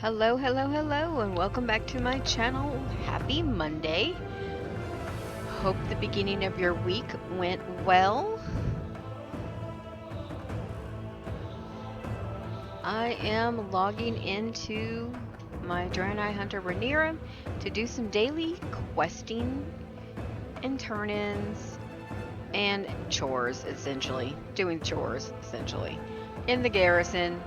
Hello, hello, hello, and welcome back to my channel. Happy Monday. Hope the beginning of your week went well. I am logging into my Draenei Hunter Rhaenyra to do some daily questing and turn-ins and chores, essentially. Doing chores, essentially. In the garrison.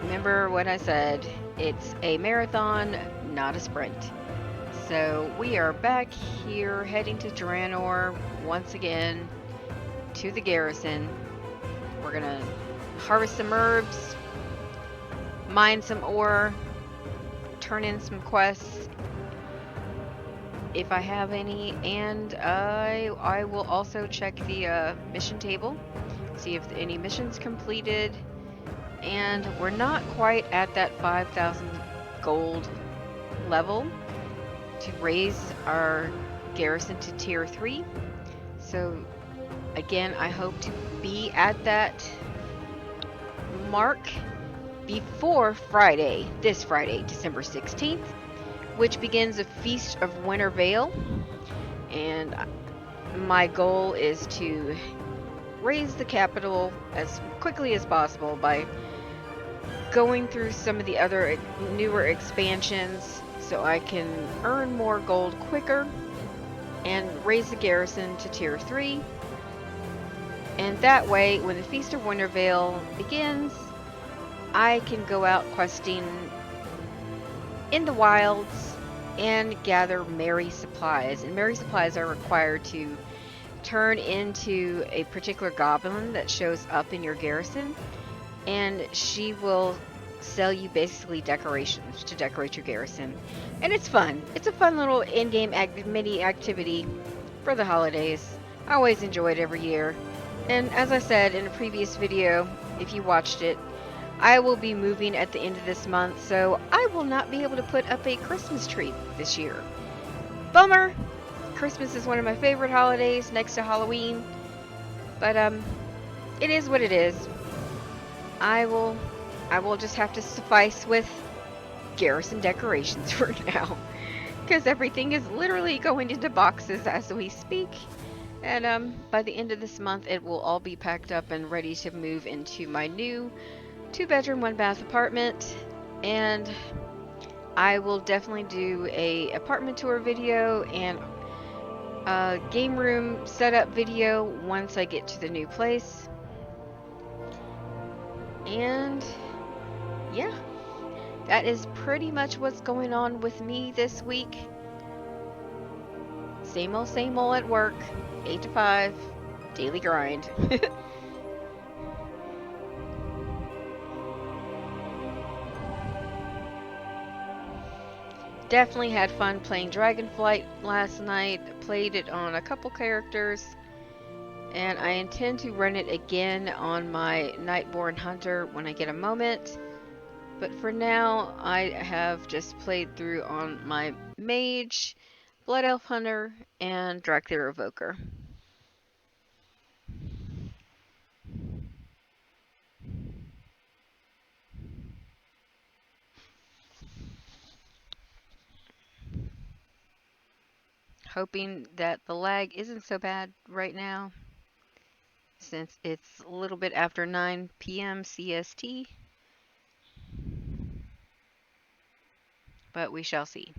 Remember what I said, it's a marathon, not a sprint. So we are back here heading to Draenor once again to the garrison. We're gonna harvest some herbs, mine some ore, turn in some quests if I have any, and I will also check the mission table, see if any missions completed. And we're not quite at that 5,000 gold level to raise our garrison to tier 3. So again, I hope to be at that mark before Friday, this Friday, December 16th, which begins a Feast of Wintervale. And my goal is to raise the capital as quickly as possible by going through some of the other newer expansions so I can earn more gold quicker and raise the garrison to tier 3. And that way, when the Feast of Wintervale begins, I can go out questing in the wilds and gather merry supplies. And merry supplies are required to turn into a particular goblin that shows up in your garrison, and she will sell you basically decorations to decorate your garrison. And it's fun. It's a fun little in-game mini activity for the holidays. I always enjoy it every year. And as I said in a previous video, if you watched it, I will be moving at the end of this month, so I will not be able to put up a Christmas tree this year. Bummer! Christmas is one of my favorite holidays next to Halloween, but it is what it is. I will just have to suffice with garrison decorations for now, because everything is literally going into boxes as we speak. And by the end of this month, it will all be packed up and ready to move into my new 2-bedroom, 1-bath apartment. And I will definitely do a apartment tour video and a game room setup video once I get to the new place. And yeah, that is pretty much what's going on with me this week. Same old at work, 8 to 5, daily grind. Definitely had fun playing Dragonflight last night. Played it on a couple characters, and I intend to run it again on my Nightborn Hunter when I get a moment. But for now, I have just played through on my Mage, Blood Elf Hunter, and Dracula Evoker. Hoping that the lag isn't so bad right now, since it's a little bit after 9 p.m. CST. But we shall see.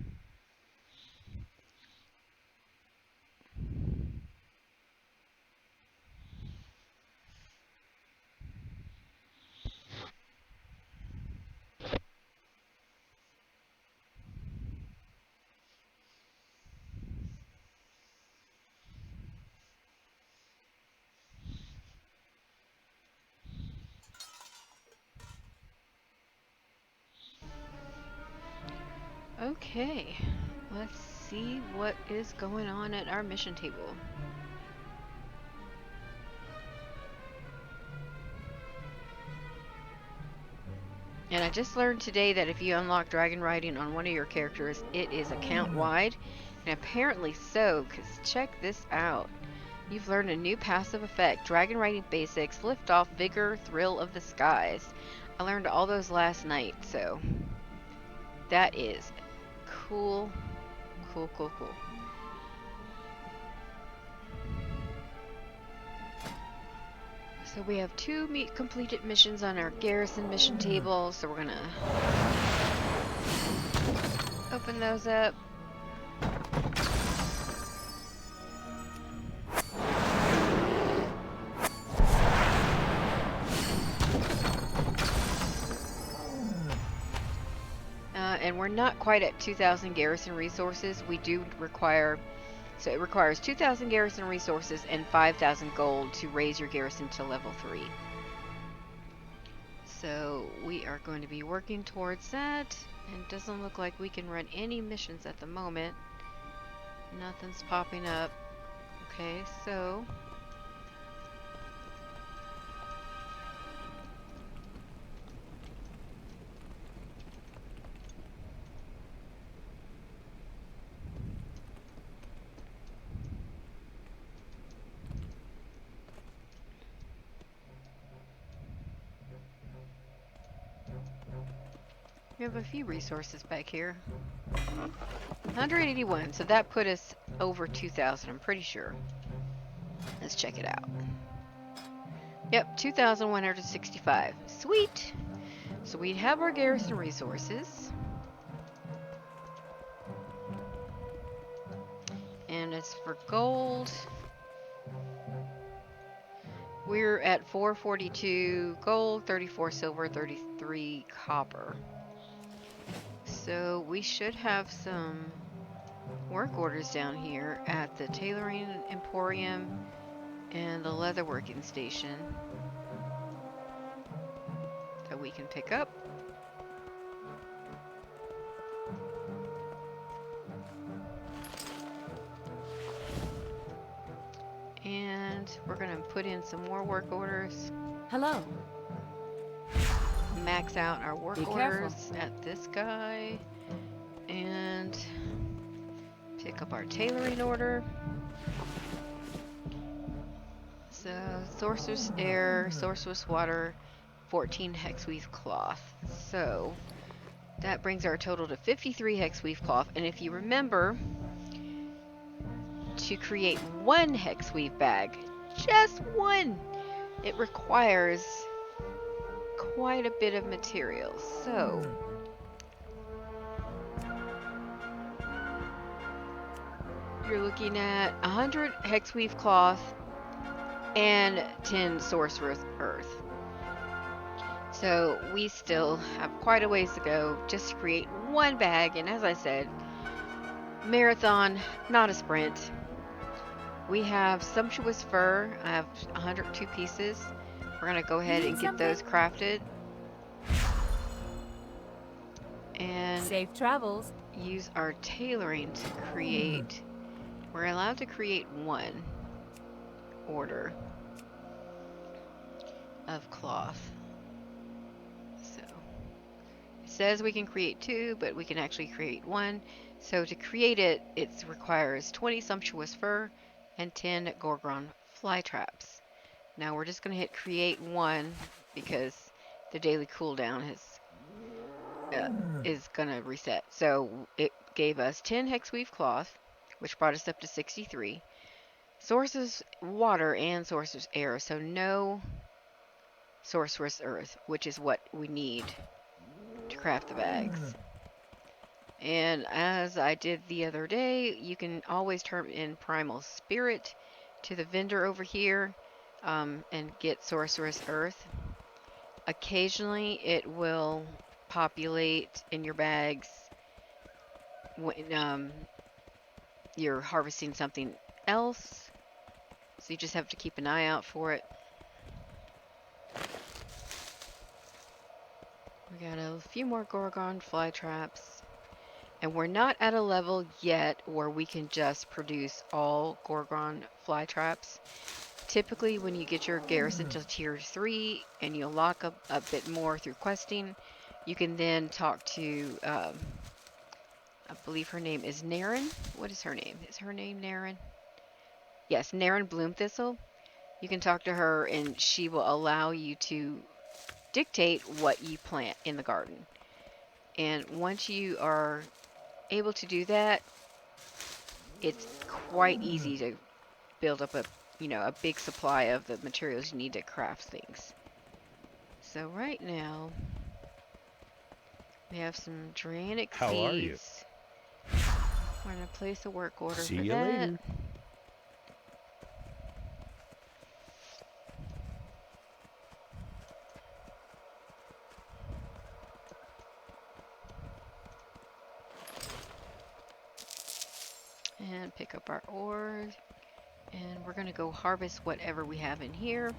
Okay, let's see what is going on at our mission table. And I just learned today that if you unlock dragon riding on one of your characters, it is account wide. And apparently so, because check this out. You've learned a new passive effect, Dragon Riding Basics, Lift Off, Vigor, Thrill of the Skies. I learned all those last night, so that is cool. Cool, cool, cool. So we have 2 completed missions on our garrison mission table, so we're gonna open those up. And we're not quite at 2,000 garrison resources. We do require, so it requires 2,000 garrison resources and 5,000 gold to raise your garrison to level 3. So we are going to be working towards that, and it doesn't look like we can run any missions at the moment. Nothing's popping up. Okay, so we have a few resources back here. 181, so that put us over 2,000, I'm pretty sure. Let's check it out. Yep, 2,165. Sweet! So we have our garrison resources. And as for gold, we're at 442 gold, 34 silver, 33 copper. So we should have some work orders down here at the tailoring emporium and the leatherworking station that we can pick up. And we're gonna put in some more work orders. Hello. Max out our work orders at this guy and pick up our tailoring order. So sorcerer's air, sorcerer's water, 14 hexweave cloth. So that brings our total to 53 hexweave cloth. And if you remember, to create 1 hexweave bag, just 1, it requires quite a bit of materials. So you're looking at 100 hexweave cloth and 10 sorcerer's earth. So we still have quite a ways to go just to create 1 bag, and as I said, marathon, not a sprint. We have sumptuous fur. I have 102 pieces. We're gonna go ahead and get those crafted. And safe travels. Use our tailoring to create. We're allowed to create 1 order of cloth. So it says we can create 2, but we can actually create 1. So to create it, it requires 20 sumptuous fur and 10 Gorgon fly traps. Now we're just going to hit create 1 because the daily cooldown is going to reset. So it gave us 10 hexweave cloth, which brought us up to 63. Sorcerer's water and sorcerer's air, so no sorcerer's earth, which is what we need to craft the bags. And as I did the other day, you can always turn in primal spirit to the vendor over here and get sorcerer's earth. Occasionally it will populate in your bags when you're harvesting something else, so you just have to keep an eye out for it. We got a few more Gorgon fly traps, and we're not at a level yet where we can just produce all Gorgon fly traps. Typically when you get your garrison to tier 3 and you lock up a bit more through questing, you can then talk to I believe her name is Naren. What is her name? Is her name Naren? Yes, Naren Bloomthistle. You can talk to her and she will allow you to dictate what you plant in the garden. And once you are able to do that, it's quite easy to build up a big supply of the materials you need to craft things. So right now, we have some Draenic seeds. How are you? We're going to place a work order See for you that. later. And pick up our ores. And we're going to go harvest whatever we have in here.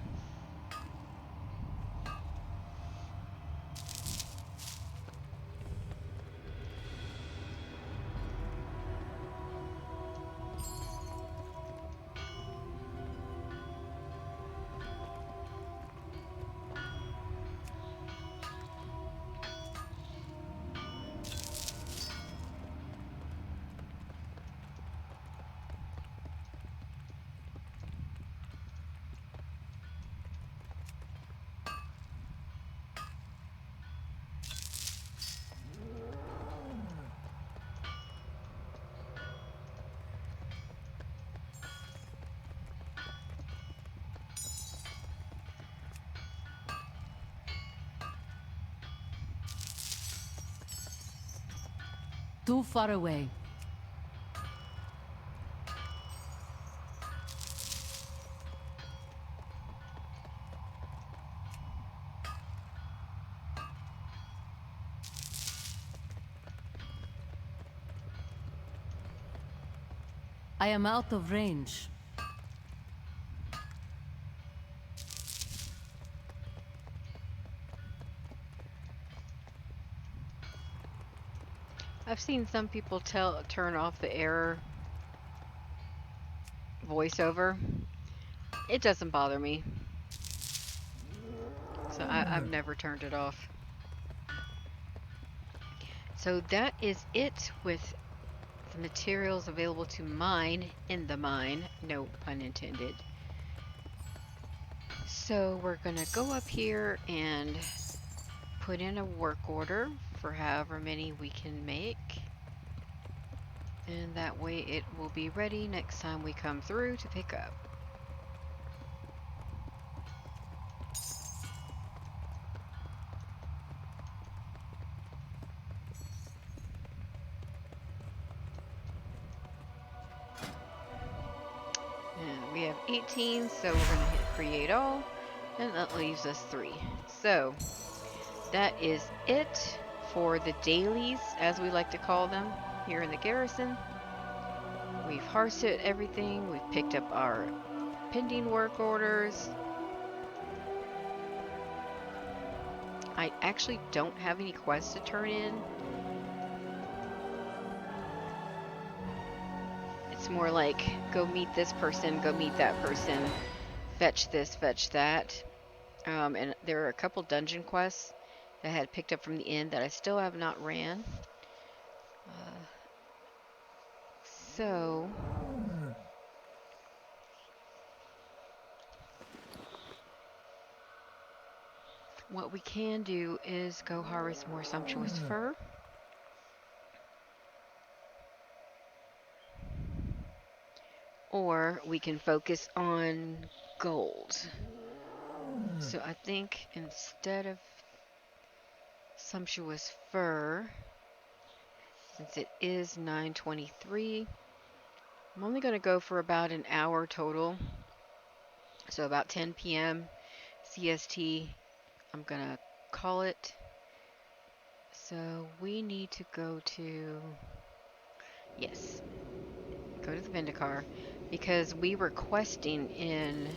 Too far away. I am out of range. I've seen some people turn off the error voiceover. It doesn't bother me. So I've never turned it off. So that is it with the materials available to mine in the mine. No pun intended. So we're going to go up here and put in a work order for however many we can make. And that way it will be ready next time we come through to pick up. And we have 18, so we're going to hit create all, and that leaves us 3. So that is it for the dailies, as we like to call them, here in the garrison. We've harvested everything, we've picked up our pending work orders. I actually don't have any quests to turn in. It's more like, go meet this person, go meet that person, fetch this, fetch that. And there are a couple dungeon quests that I had picked up from the inn that I still have not ran. So what we can do is go harvest more sumptuous fur. Or we can focus on gold. So I think instead of sumptuous fur, since it is 9:23, I'm only going to go for about an hour total. So about 10 p.m. CST, I'm going to call it. So we need to go to, yes, go to the Vindicar, because we were questing in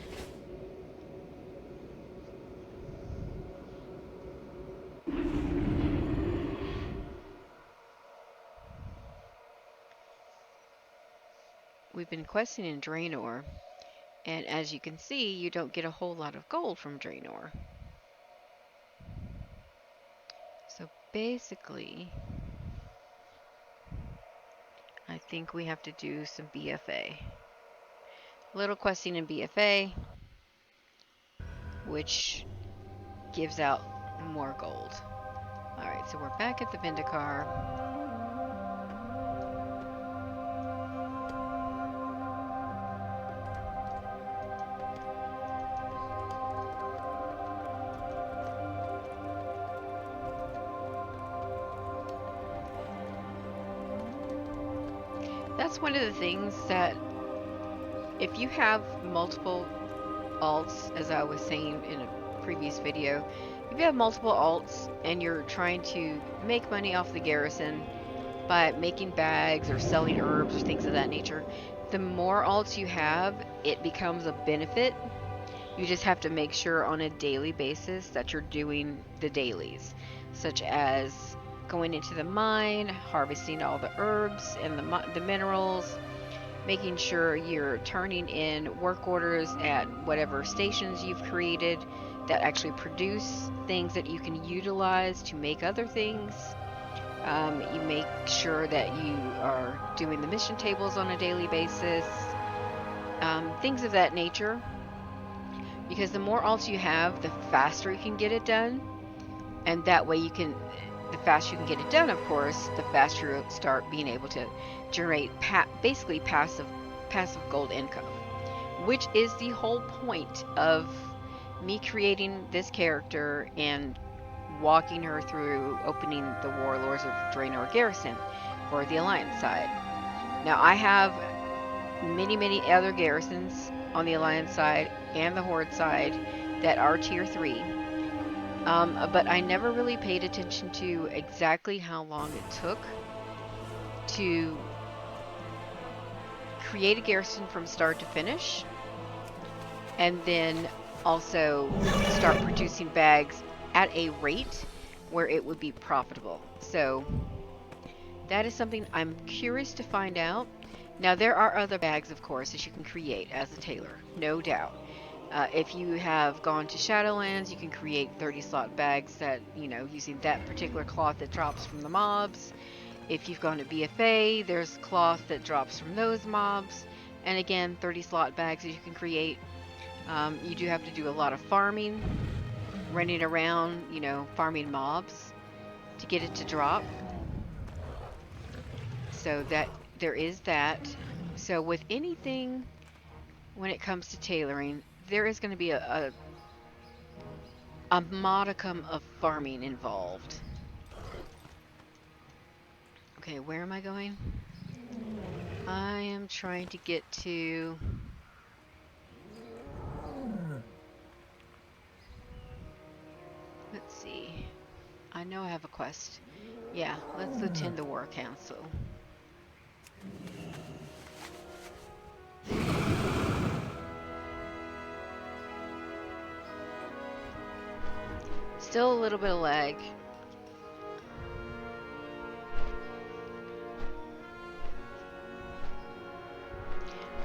we've been questing in Draenor, and as you can see, you don't get a whole lot of gold from Draenor. So basically, I think we have to do some BFA. Little questing in BFA, which gives out more gold. Alright, so we're back at the Vindicar. That's one of the things that if you have multiple alts, as I was saying in a previous video, if you have multiple alts and you're trying to make money off the garrison by making bags or selling herbs or things of that nature, the more alts you have, it becomes a benefit. You just have to make sure on a daily basis that you're doing the dailies, such as going into the mine, harvesting all the herbs and the minerals, making sure you're turning in work orders at whatever stations you've created that actually produce things that you can utilize to make other things. You make sure that you are doing the mission tables on a daily basis, things of that nature. Because the more alts you have, the faster you can get it done, and that way the faster you can get it done, of course, the faster you'll start being able to generate basically passive gold income, which is the whole point of me creating this character and walking her through opening the Warlords of Draenor Garrison for the Alliance side. Now, I have many other garrisons on the Alliance side and the Horde side that are tier 3. But I never really paid attention to exactly how long it took to create a garrison from start to finish, and then also start producing bags at a rate where it would be profitable. So that is something I'm curious to find out. Now, there are other bags, of course, that you can create as a tailor, no doubt. If you have gone to Shadowlands, you can create 30 slot bags that, using that particular cloth that drops from the mobs. If you've gone to BFA, there's cloth that drops from those mobs. And again, 30 slot bags that you can create. You do have to do a lot of farming, running around, farming mobs to get it to drop. So that there is that. So with anything, when it comes to tailoring, there is going to be a modicum of farming involved. Okay, where am I going? I am trying to get to... Let's see. I know I have a quest. Yeah, let's attend the War Council. Still a little bit of lag.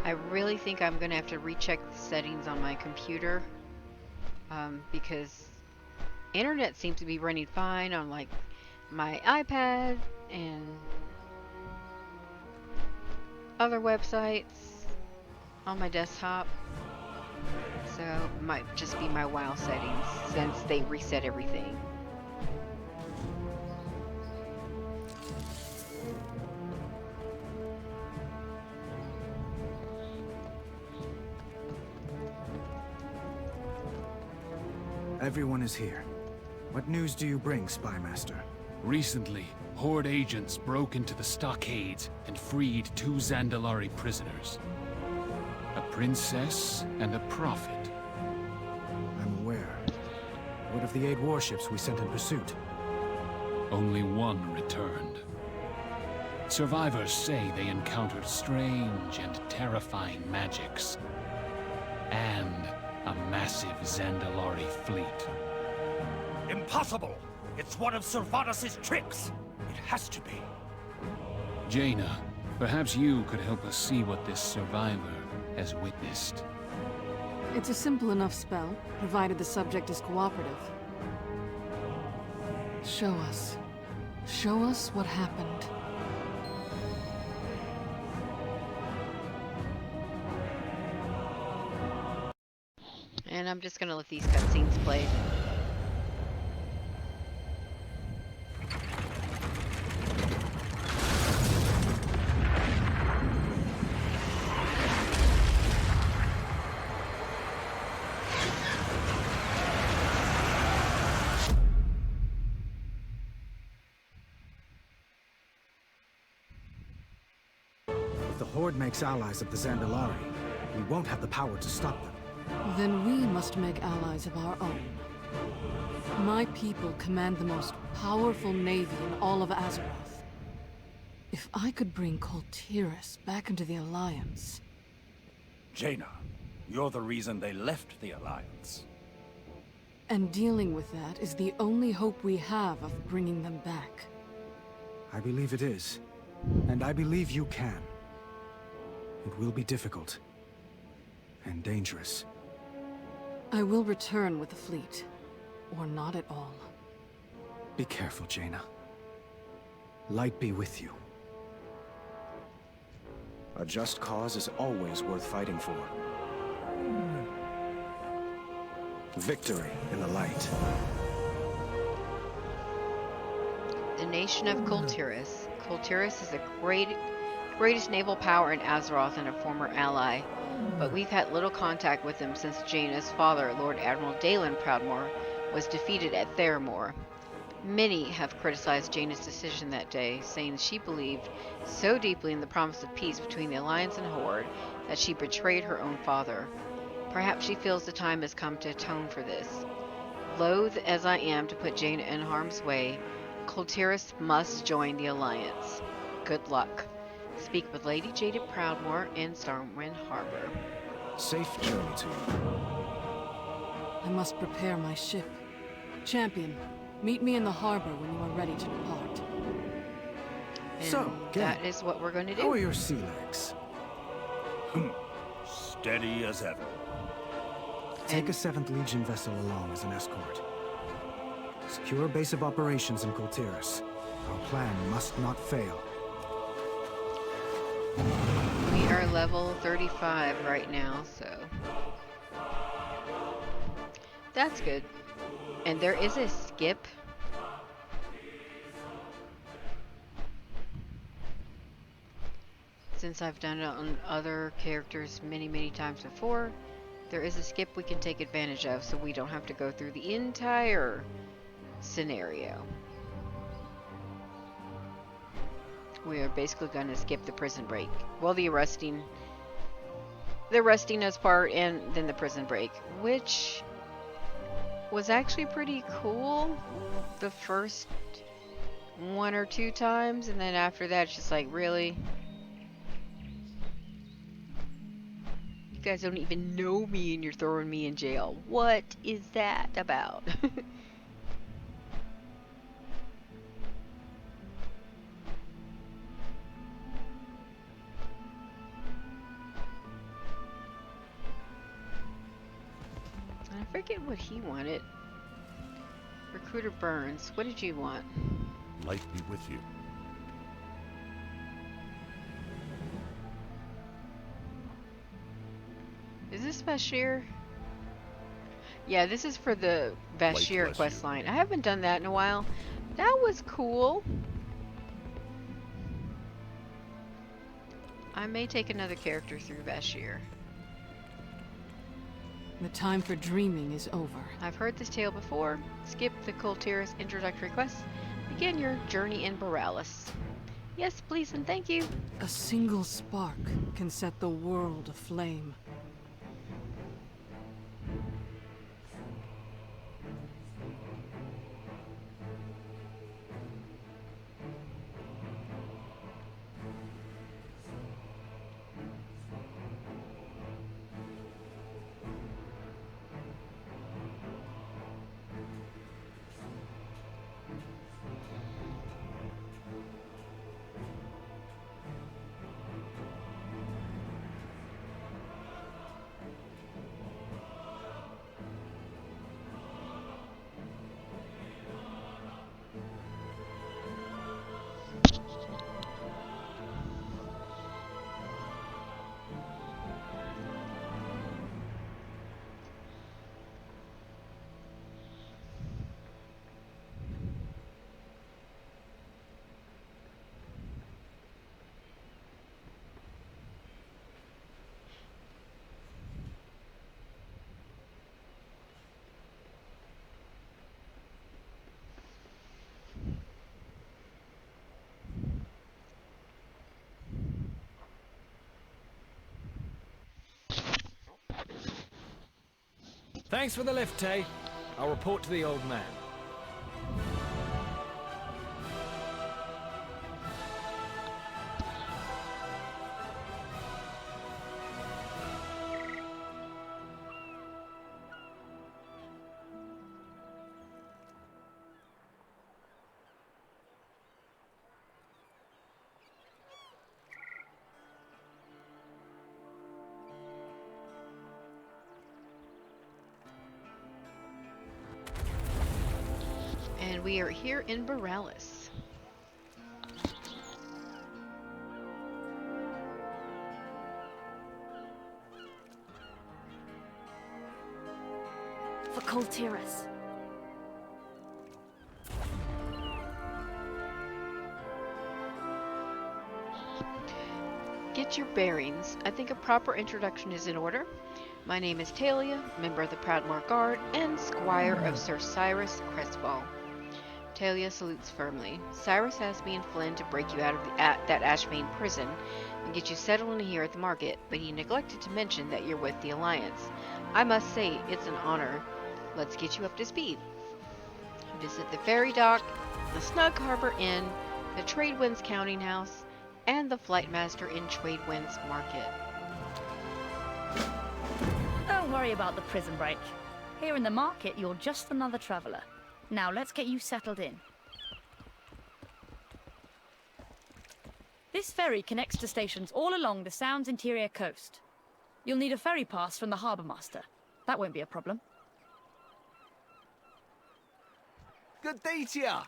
I really think I'm going to have to recheck the settings on my computer because internet seems to be running fine on like my iPad and other websites on my desktop. So it might just be my WoW settings since they reset everything. Everyone is here. What news do you bring, Spymaster? Recently, Horde agents broke into the stockades and freed 2 Zandalari prisoners. A princess and a prophet. I'm aware. What of the 8 warships we sent in pursuit? Only 1 returned. Survivors say they encountered strange and terrifying magics. And a massive Zandalari fleet. Impossible! It's one of Sylvanas' tricks! It has to be. Jaina, perhaps you could help us see what this survivor has witnessed. It's a simple enough spell, provided the subject is cooperative. Show us. Show us what happened. And I'm just going to let these cutscenes play. If the Horde makes allies of the Zandalari, we won't have the power to stop them. Then we must make allies of our own. My people command the most powerful navy in all of Azeroth. If I could bring Kultiris back into the Alliance... Jaina, you're the reason they left the Alliance. And dealing with that is the only hope we have of bringing them back. I believe it is. And I believe you can. It will be difficult. And dangerous. I will return with the fleet. Or not at all. Be careful, Jaina. Light be with you. A just cause is always worth fighting for. Victory in the light. The nation of Kultiris. Kultiris is the greatest naval power in Azeroth and a former ally, but we've had little contact with them since Jaina's father, Lord Admiral Dalen Proudmoore, was defeated at Theramore. Many have criticized Jaina's decision that day, saying she believed so deeply in the promise of peace between the Alliance and Horde that she betrayed her own father. Perhaps she feels the time has come to atone for this. Loath as I am to put Jaina in harm's way, Kultiris must join the Alliance. Good luck. Speak with Lady Jaded Proudmoore in Stormwind Harbor. Safe journey to you. I must prepare my ship. Champion, meet me in the harbor when you are ready to depart. And So, Gant, that is what we're going to do. how are your sea legs? Steady as ever. Take a 7th Legion vessel along as an escort. Secure a base of operations in Kultiris. Our plan must not fail. We are level 35 right now, so that's good. And there is a skip. Since I've done it on other characters many times before, there is a skip we can take advantage of so we don't have to go through the entire scenario. We are basically going to skip the prison break. Well, the arresting us part and then the prison break, which was actually pretty cool the first 1 or 2 times, and then after that it's just like, really? You guys don't even know me and you're throwing me in jail. What is that about? I forget what he wanted. Recruiter Burns, what did you want? Light be with you. Is this Vashir? Yeah, this is for the Vashir quest line. I haven't done that in a while. That was cool. I may take another character through Vashir. The time for dreaming is over. I've heard this tale before. Skip the Kultiris introductory quest. Begin your journey in Borealis. Yes, please and thank you. A single spark can set the world aflame. Thanks for the lift, Tay. I'll report to the old man. And we are here in Borealis. For Coltyrus. Get your bearings. I think a proper introduction is in order. My name is Talia, member of the Proudmoore Guard, and squire of Sir Cyrus Crestfall. Talia salutes firmly. Cyrus asked me and Flynn to break you out of that Ashbane prison and get you settled in here at the market, but he neglected to mention that you're with the Alliance. I must say, it's an honor. Let's get you up to speed. Visit the ferry dock, the Snug Harbor Inn, the Tradewinds Counting House, and the Flightmaster in Tradewinds Market. Don't worry about the prison break. Here in the market, you're just another traveler. Now let's get you settled in. This ferry connects to stations all along the Sound's interior coast. You'll need a ferry pass from the harbour master. That won't be a problem. Good day to ya!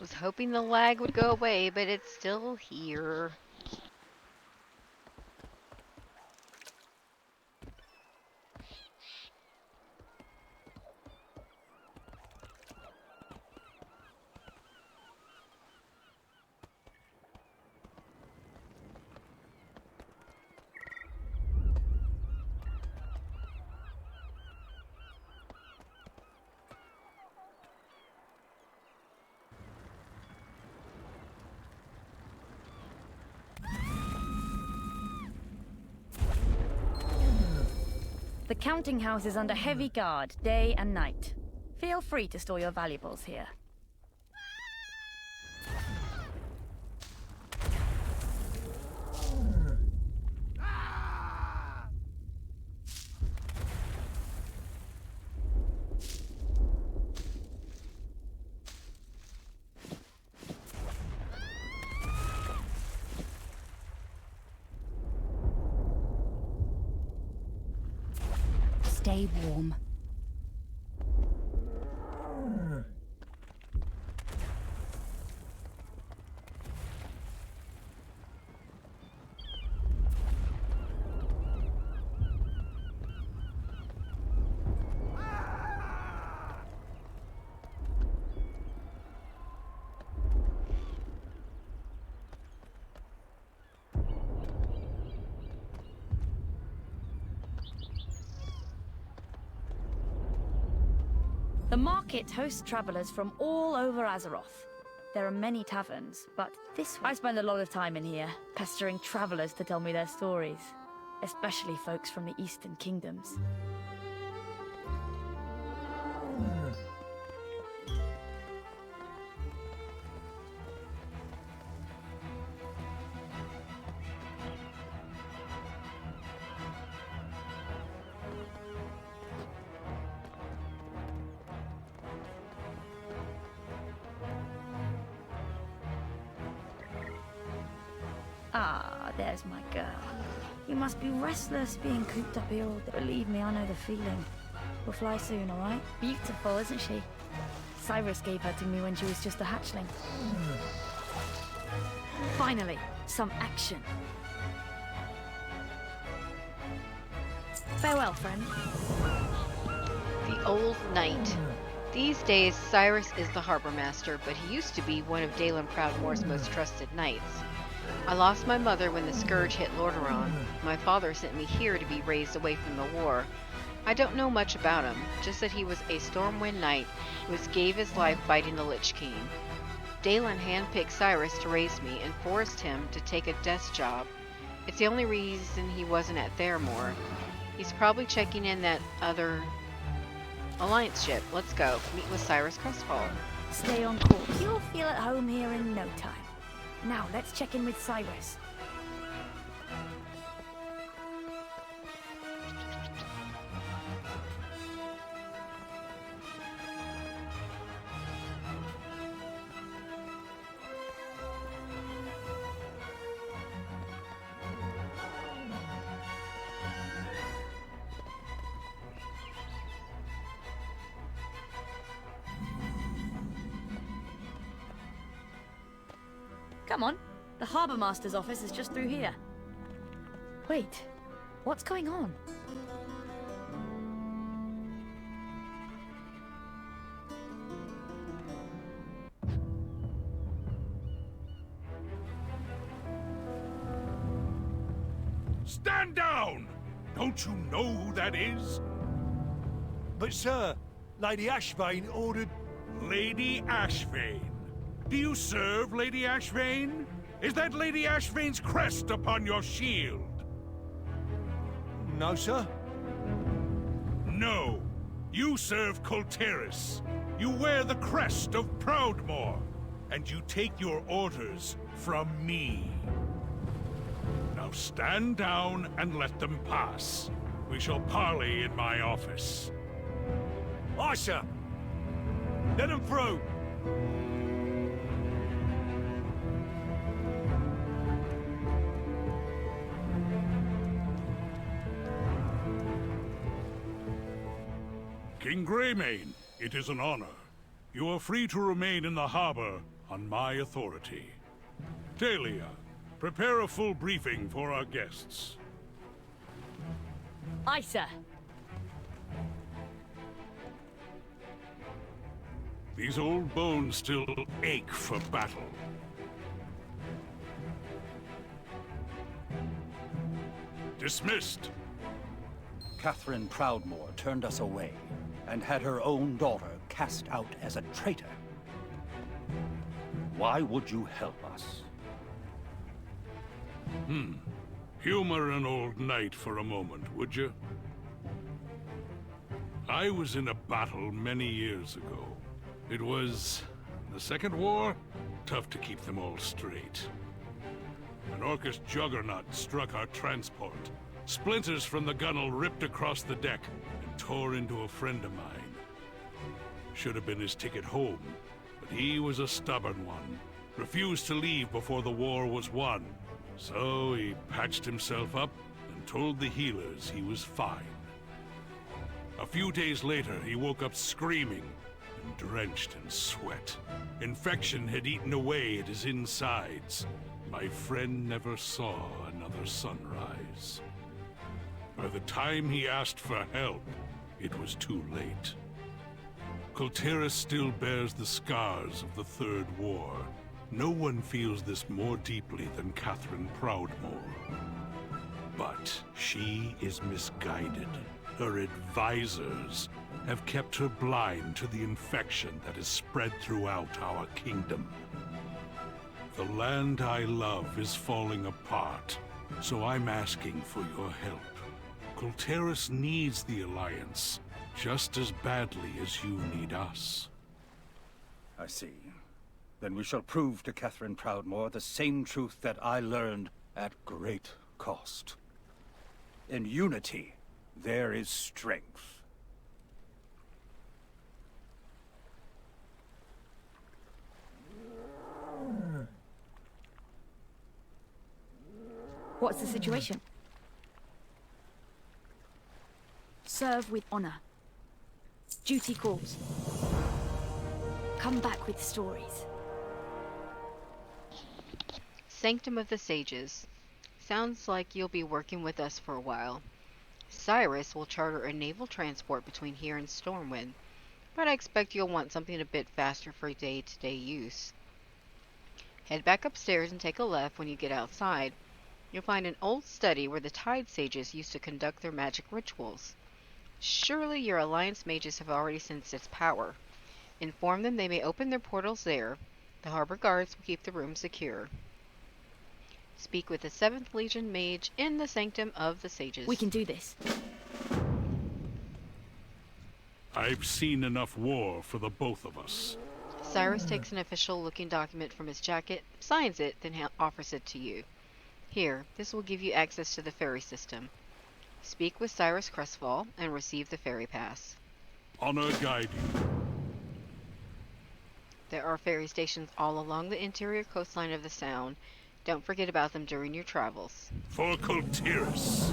Was hoping the lag would go away, but it's still here. The counting house is under heavy guard, day and night. Feel free to store your valuables here. Stay warm. The market hosts travelers from all over Azeroth. There are many taverns, but this one... I spend a lot of time in here, pestering travelers to tell me their stories. Especially folks from the Eastern Kingdoms. Ah, there's my girl. You must be restless being cooped up here all day. Believe me, I know the feeling. We'll fly soon, alright? Beautiful, isn't she? Cyrus gave her to me when she was just a hatchling. Finally, some action. Farewell, friend. The Old Knight. These days, Cyrus is the harbor master, but he used to be one of Dalen Proudmoore's most trusted knights. I lost my mother when the Scourge hit Lordaeron. My father sent me here to be raised away from the war. I don't know much about him, just that he was a Stormwind Knight who gave his life fighting the Lich King. Dalen handpicked Cyrus to raise me and forced him to take a desk job. It's the only reason he wasn't at Theramore. He's probably checking in that other Alliance ship. Let's go. Meet with Cyrus Crestfall. Stay on course. You'll feel at home here in no time. Now, let's check in with Cyrus. Come on. The Harbour Master's office is just through here. Wait, what's going on? Stand down! Don't you know who that is? But sir, Lady Ashvane ordered... Lady Ashvane. Do you serve Lady Ashvane? Is that Lady Ashvane's crest upon your shield? No, sir. No. You serve Colteris. You wear the crest of Proudmoore. And you take your orders from me. Now stand down and let them pass. We shall parley in my office. Aye, sir. Let them through. King Greymane, it is an honor. You are free to remain in the harbor on my authority. Talia, prepare a full briefing for our guests. Aye, sir. These old bones still ache for battle. Dismissed. Catherine Proudmoore turned us away and had her own daughter cast out as a traitor. Why would you help us? Humor an old knight for a moment, would you? I was in a battle many years ago. It was the Second War? Tough to keep them all straight. An Orcish juggernaut struck our transport. Splinters from the gunwale ripped across the deck and tore into a friend of mine. Should have been his ticket home, but he was a stubborn one. Refused to leave before the war was won. So he patched himself up and told the healers he was fine. A few days later, he woke up screaming and drenched in sweat. Infection had eaten away at his insides. My friend never saw another sunrise. By the time he asked for help, it was too late. Colteris still bears the scars of the Third War. No one feels this more deeply than Catherine Proudmoore. But she is misguided. Her advisors have kept her blind to the infection that is spread throughout our kingdom. The land I love is falling apart, so I'm asking for your help. Colteris needs the Alliance just as badly as you need us. I see. Then we shall prove to Catherine Proudmoore the same truth that I learned at great cost. In unity, there is strength. What's the situation? Serve with honor. Duty calls. Come back with stories. Sanctum of the Sages. Sounds like you'll be working with us for a while. Cyrus will charter a naval transport between here and Stormwind, but I expect you'll want something a bit faster for day-to-day use. Head back upstairs and take a left when you get outside. You'll find an old study where the Tide Sages used to conduct their magic rituals. Surely your Alliance mages have already sensed its power. Inform them they may open their portals there. The harbor guards will keep the room secure. Speak with the 7th Legion mage in the Sanctum of the Sages. We can do this. I've seen enough war for the both of us. Cyrus takes an official-looking document from his jacket, signs it, then offers it to you. Here, this will give you access to the ferry system. Speak with Cyrus Crestfall and receive the ferry pass. Honor guide you. There are ferry stations all along the interior coastline of the Sound. Don't forget about them during your travels. For Kultiris.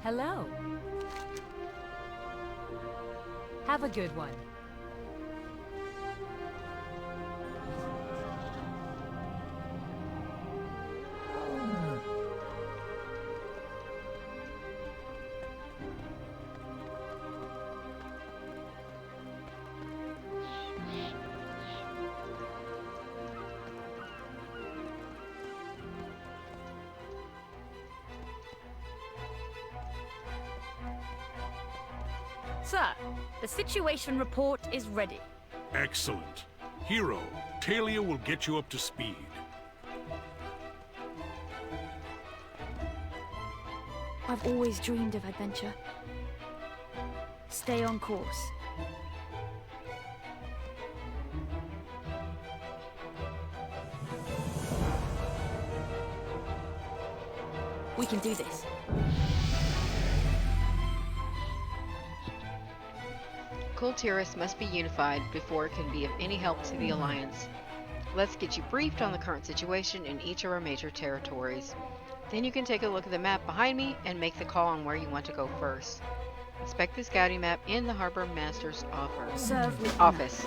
Hello. Have a good one. Sir, the situation report is ready. Excellent. Hero, Talia will get you up to speed. I've always dreamed of adventure. Stay on course. We can do this. Kultiris must be unified before it can be of any help to the Alliance. Let's get you briefed on the current situation in each of our major territories. Then you can take a look at the map behind me and make the call on where you want to go first. Inspect the scouting map in the Harbor Master's office.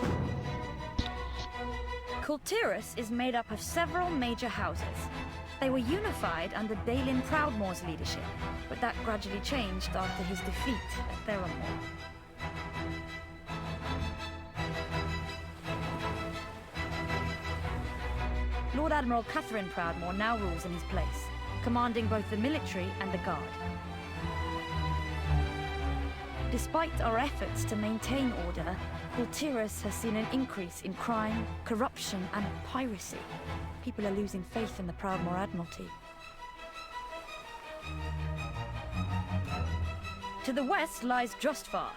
Kultiris is made up of several major houses. They were unified under Dalin Proudmoore's leadership, but that gradually changed after his defeat at Theramore. Lord Admiral Catherine Proudmoore now rules in his place, commanding both the military and the guard. Despite our efforts to maintain order, Kultiris has seen an increase in crime, corruption, and piracy. People are losing faith in the Proudmoore Admiralty. To the west lies Justvar,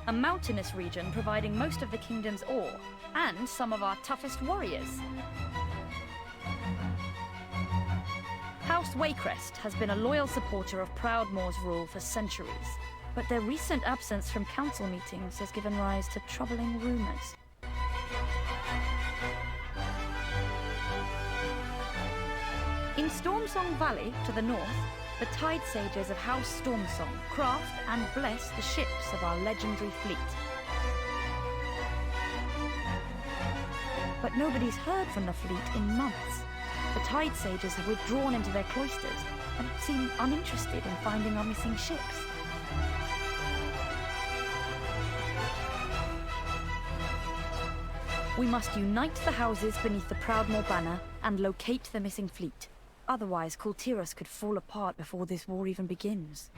a mountainous region providing most of the kingdom's ore, and some of our toughest warriors. House Waycrest has been a loyal supporter of Proudmoore's rule for centuries, but their recent absence from council meetings has given rise to troubling rumors. In Stormsong Valley, to the north, the Tide Sages of House Stormsong craft and bless the ships of our legendary fleet. But nobody's heard from the fleet in months. The Tide Sages have withdrawn into their cloisters and seem uninterested in finding our missing ships. We must unite the houses beneath the Proudmoore banner and locate the missing fleet. Otherwise, Kultiris could fall apart before this war even begins.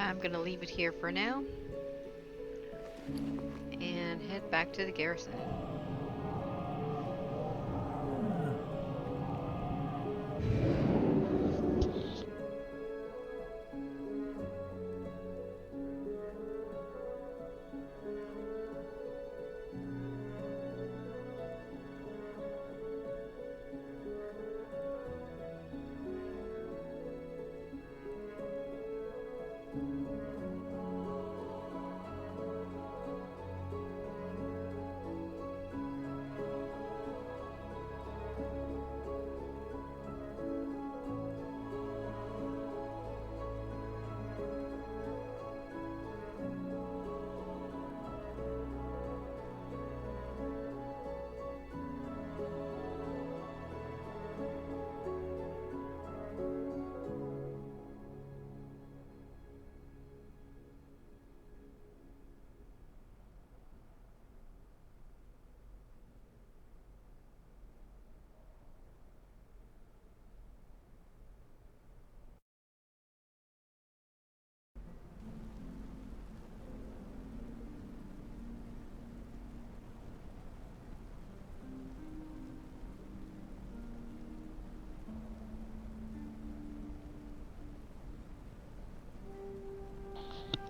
I'm gonna leave it here for now and head back to the garrison.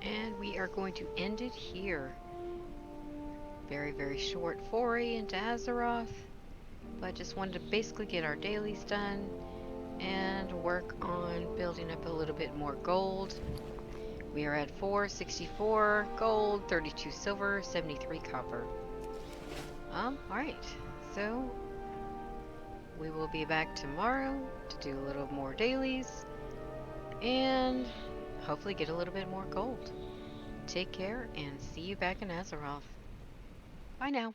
And we are going to end it here. Very, very short foray into Azeroth, but just wanted to basically get our dailies done and work on building up a little bit more gold. We are at 464 gold, 32 silver, 73 copper. Alright, so we will be back tomorrow to do a little more dailies and hopefully get a little bit more gold. Take care and see you back in Azeroth. Bye now.